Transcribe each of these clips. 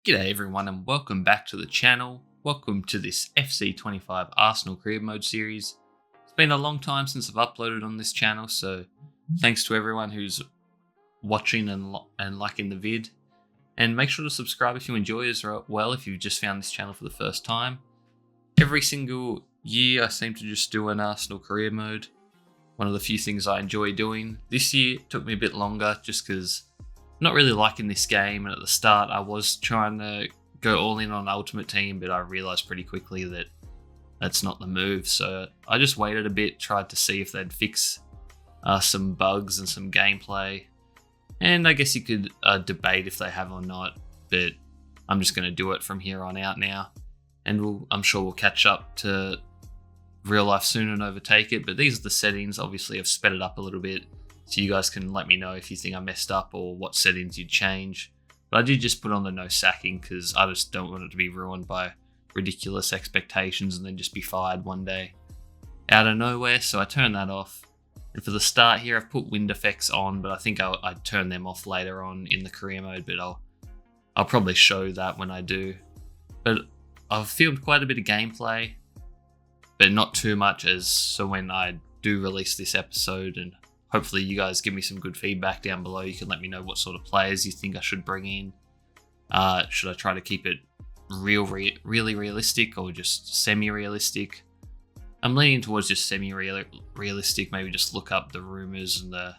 G'day everyone and welcome back to the channel. Welcome to this FC25 Arsenal Career Mode series. It's been a long time since I've uploaded on this channel, so thanks to everyone who's watching and liking the vid. And make sure to subscribe if you enjoy as well if you've just found this channel for the first time. Every single year I seem to just do an Arsenal Career Mode. One of the few things I enjoy doing. This year it took me a bit longer just because not really liking this game, and at the start I was trying to go all in on Ultimate Team, but I realised pretty quickly that that's not the move, so I just waited a bit, tried to see if they'd fix some bugs and some gameplay, and I guess you could debate if they have or not, but I'm just going to do it from here on out now, and I'm sure we'll catch up to real life soon and overtake it. But these are the settings. Obviously I've sped it up a little bit, so you guys can let me know if you think I messed up or what settings you'd change. But I did just put on the no sacking because I just don't want it to be ruined by ridiculous expectations and then just be fired one day out of nowhere. So I turned that off. And for the start here, I've put wind effects on, but I think I'd turn them off later on in the career mode, but I'll probably show that when I do. But I've filmed quite a bit of gameplay, but not too much, so when I do release this episode, and hopefully you guys give me some good feedback down below. You can let me know what sort of players you think I should bring in. Should I try to keep it really realistic or just semi-realistic? I'm leaning towards just semi-realistic. Maybe just look up the rumours and the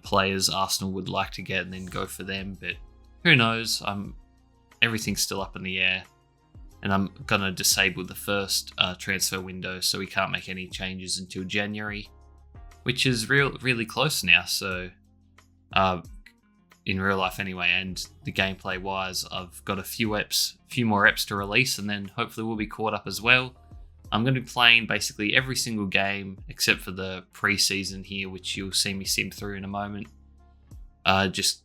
players Arsenal would like to get and then go for them. But who knows? Everything's still up in the air. And I'm going to disable the first transfer window, so we can't make any changes until January, which is really close now. So in real life anyway, and the gameplay wise, I've got a few more eps to release, and then hopefully we'll be caught up as well. I'm going to be playing basically every single game except for the pre-season here, which you'll see me sim through in a moment, just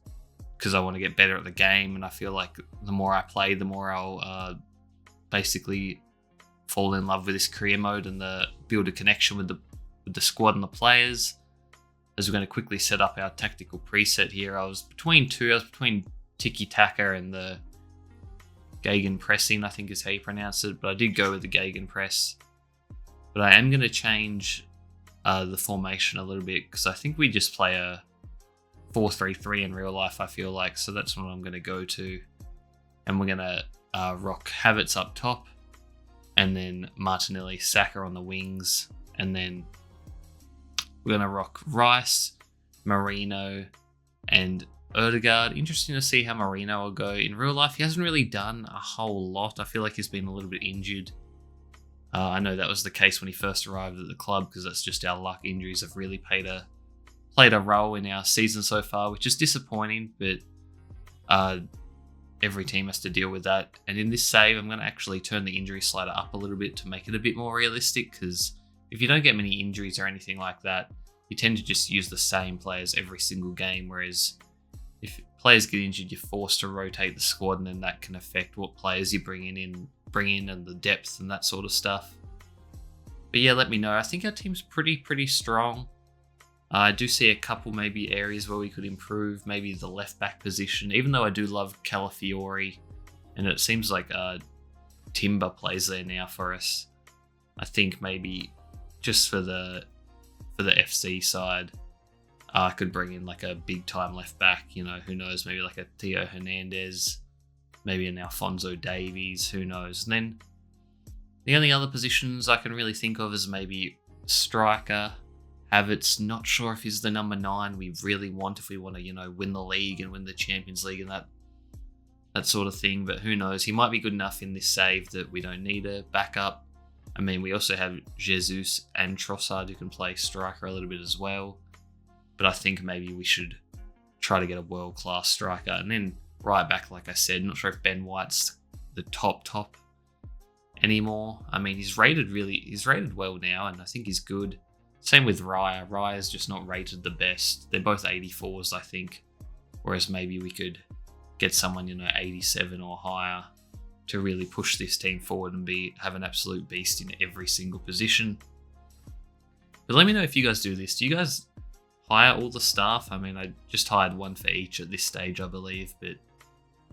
because I want to get better at the game, and I feel like the more I play, the more I'll basically fall in love with this career mode and build a connection with the squad and the players. As we're going to quickly set up our tactical preset here, I was between tiki-taka and the Gegenpressing, I think is how you pronounce it, but I did go with the Gegenpress. But I am going to change the formation a little bit, because I think we just play a 4-3-3 in real life, I feel like, so that's what I'm going to go to. And we're going to rock Havertz up top, and then Martinelli, Saka on the wings, and then we're going to rock Rice, Marino, and Odegaard. Interesting to see how Marino will go. In real life, he hasn't really done a whole lot. I feel like he's been a little bit injured. I know that was the case when he first arrived at the club, because that's just our luck. Injuries have really played a role in our season so far, which is disappointing, but every team has to deal with that. And in this save, I'm going to actually turn the injury slider up a little bit to make it a bit more realistic, because if you don't get many injuries or anything like that, you tend to just use the same players every single game, whereas if players get injured, you're forced to rotate the squad, and then that can affect what players you bring in and the depth and that sort of stuff. But yeah, let me know. I think our team's pretty strong. I do see a couple maybe areas where we could improve, maybe the left back position, even though I do love Calafiori, and it seems like Timber plays there now for us. I think maybe just for the FC side, I could bring in like a big time left back, who knows, maybe like a Theo Hernandez, maybe an Alphonso Davies, who knows. And then the only other positions I can really think of is maybe striker. Havertz, not sure if he's the number 9 we really want if we want to, win the league and win the Champions League and that sort of thing, but who knows. He might be good enough in this save that we don't need a backup. I mean, we also have Jesus and Trossard who can play striker a little bit as well, but I think maybe we should try to get a world-class striker. And then right back, like I said, not sure if Ben White's the top anymore. I mean, he's rated well now, and I think he's good. Same with Raya. Raya's just not rated the best. They're both 84s, I think, whereas maybe we could get someone, 87 or higher to really push this team forward and have an absolute beast in every single position. But let me know if you guys do this. Do you guys hire all the staff? I mean, I just hired one for each at this stage, I believe, but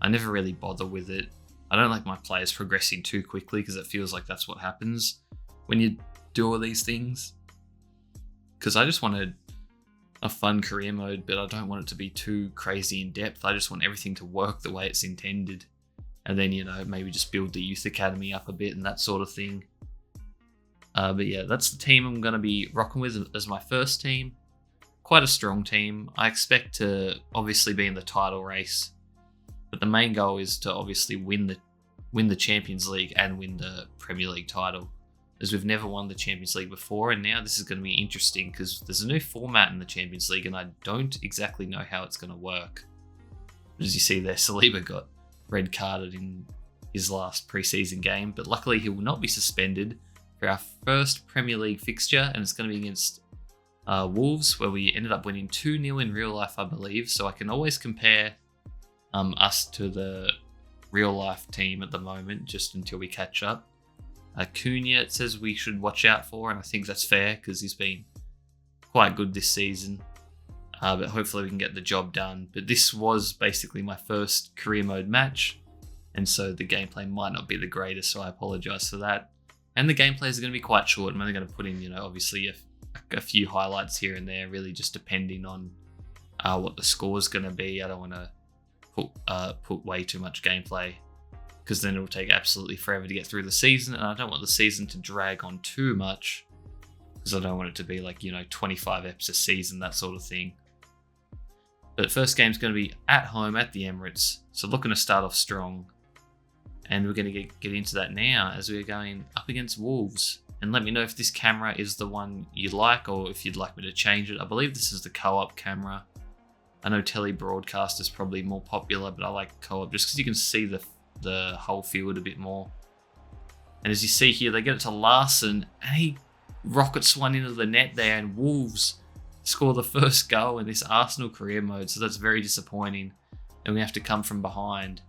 I never really bother with it. I don't like my players progressing too quickly because it feels like that's what happens when you do all these things. Because I just wanted a fun career mode, but I don't want it to be too crazy in depth. I just want everything to work the way it's intended. And then, maybe just build the youth academy up a bit and that sort of thing. But yeah, that's the team I'm going to be rocking with as my first team. Quite a strong team. I expect to obviously be in the title race, but the main goal is to obviously win the Champions League and win the Premier League title, as we've never won the Champions League before, and now this is going to be interesting because there's a new format in the Champions League, and I don't exactly know how it's going to work. As you see there, Saliba got red carded in his last pre-season game, but luckily he will not be suspended for our first Premier League fixture, and it's going to be against Wolves, where we ended up winning 2-0 in real life, I believe. So I can always compare us to the real life team at the moment, just until we catch up. Cunha, it says we should watch out for, and I think that's fair because he's been quite good this season. But hopefully we can get the job done. But this was basically my first career mode match, and so the gameplay might not be the greatest, so I apologise for that. And the gameplay is going to be quite short. I'm only going to put in, obviously a few highlights here and there, really just depending on what the score is going to be. I don't want to put way too much gameplay because then it will take absolutely forever to get through the season, and I don't want the season to drag on too much because I don't want it to be like 25 eps a season, that sort of thing. But first game's going to be at home at the Emirates, so looking to start off strong. And we're going to get into that now as we're going up against Wolves. And let me know if this camera is the one you like or if you'd like me to change it. I believe this is the co-op camera. I know tele-broadcast is probably more popular, but I like co-op just because you can see the whole field a bit more. And as you see here, they get it to Larson, and he rockets one into the net there, and Wolves score the first goal in this Arsenal career mode, so that's very disappointing. And we have to come from behind.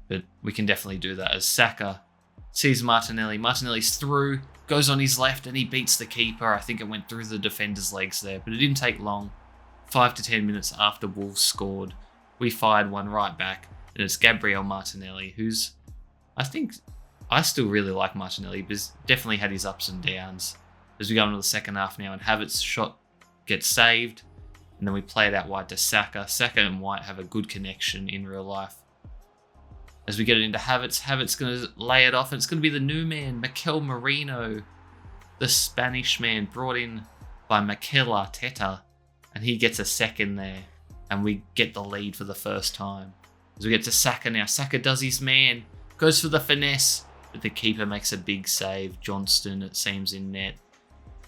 But we can definitely do that as Saka sees Martinelli. Martinelli's through, goes on his left, and he beats the keeper. I think it went through the defender's legs there, but it didn't take long. 5 to 10 minutes after Wolves scored, we fired one right back, and it's Gabriel Martinelli, who's, I still really like Martinelli, but he's definitely had his ups and downs. As we go into the second half now, and Havertz's shot gets saved, and then we play it out wide to Saka. Saka and White have a good connection in real life. As we get it into Havertz going to lay it off, and it's going to be the new man, Mikel Merino, the Spanish man brought in by Mikel Arteta, and he gets a second there, and we get the lead for the first time. As we get to Saka now, Saka does his man, goes for the finesse, but the keeper makes a big save. Johnston, it seems, in net.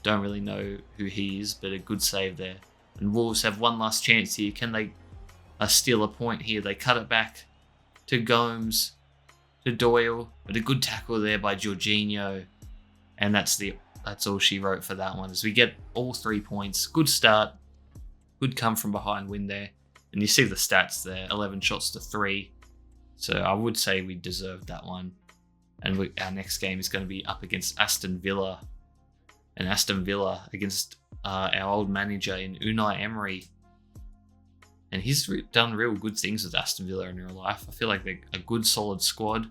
Don't really know who he is, but a good save there. And Wolves have one last chance here. Can they steal a point here? They cut it back to Gomes, to Doyle, but a good tackle there by Jorginho, and that's all she wrote for that one. As we get all 3 points, good start, good come from behind win there, and you see the stats there: 11 shots to 3. So I would say we deserved that one. And our next game is going to be up against Aston Villa, and Aston Villa against our old manager in Unai Emery. And he's done real good things with Aston Villa in real life. I feel like they're a good, solid squad.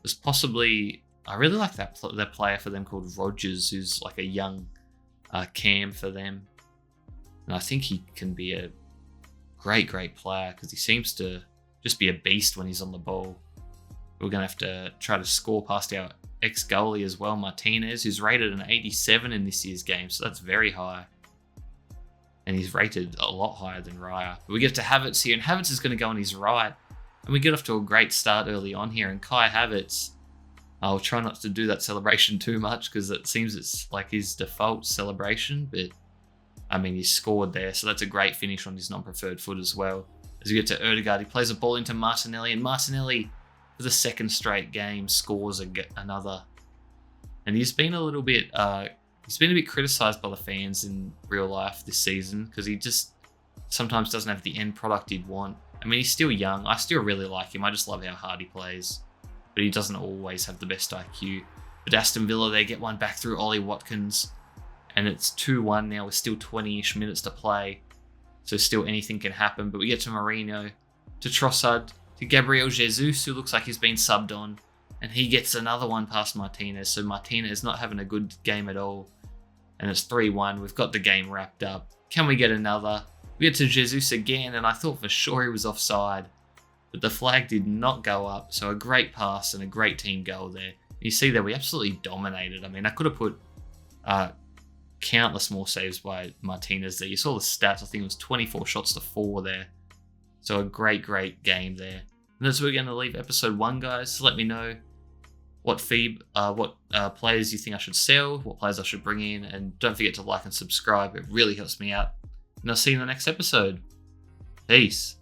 There's possibly... I really like that player for them called Rodgers, who's like a young cam for them. And I think he can be a great player because he seems to just be a beast when he's on the ball. We're going to have to try to score past our ex-goalie as well, Martinez, who's rated an 87 in this year's game. So that's very high. And he's rated a lot higher than Raya. But we get to Havertz here, and Havertz is going to go on his right. And we get off to a great start early on here. And Kai Havertz, I'll try not to do that celebration too much because it seems it's like his default celebration. But, I mean, he scored there. So that's a great finish on his non-preferred foot as well. As we get to Ødegaard, he plays a ball into Martinelli. And Martinelli, for the second straight game, scores another. And he's been a little bit... He's been a bit criticised by the fans in real life this season because he just sometimes doesn't have the end product he'd want. I mean, he's still young. I still really like him. I just love how hard he plays. But he doesn't always have the best IQ. But Aston Villa, they get one back through Ollie Watkins. And it's 2-1 now with still 20-ish minutes to play. So still anything can happen. But we get to Mourinho, to Trossard. to Gabriel Jesus, who looks like he's been subbed on. And he gets another one past Martinez. So Martinez not having a good game at all. And it's 3-1. We've got the game wrapped up. Can we get another? We get to Jesus again, and I thought for sure he was offside. But the flag did not go up. So a great pass and a great team goal there. You see that we absolutely dominated. I mean, I could have put countless more saves by Martinez there. You saw the stats. I think it was 24 shots to 4 there. So a great game there. And that's where we're going to leave episode 1, guys. So let me know what players you think I should sell, what players I should bring in, and don't forget to like and subscribe. It really helps me out. And I'll see you in the next episode. Peace.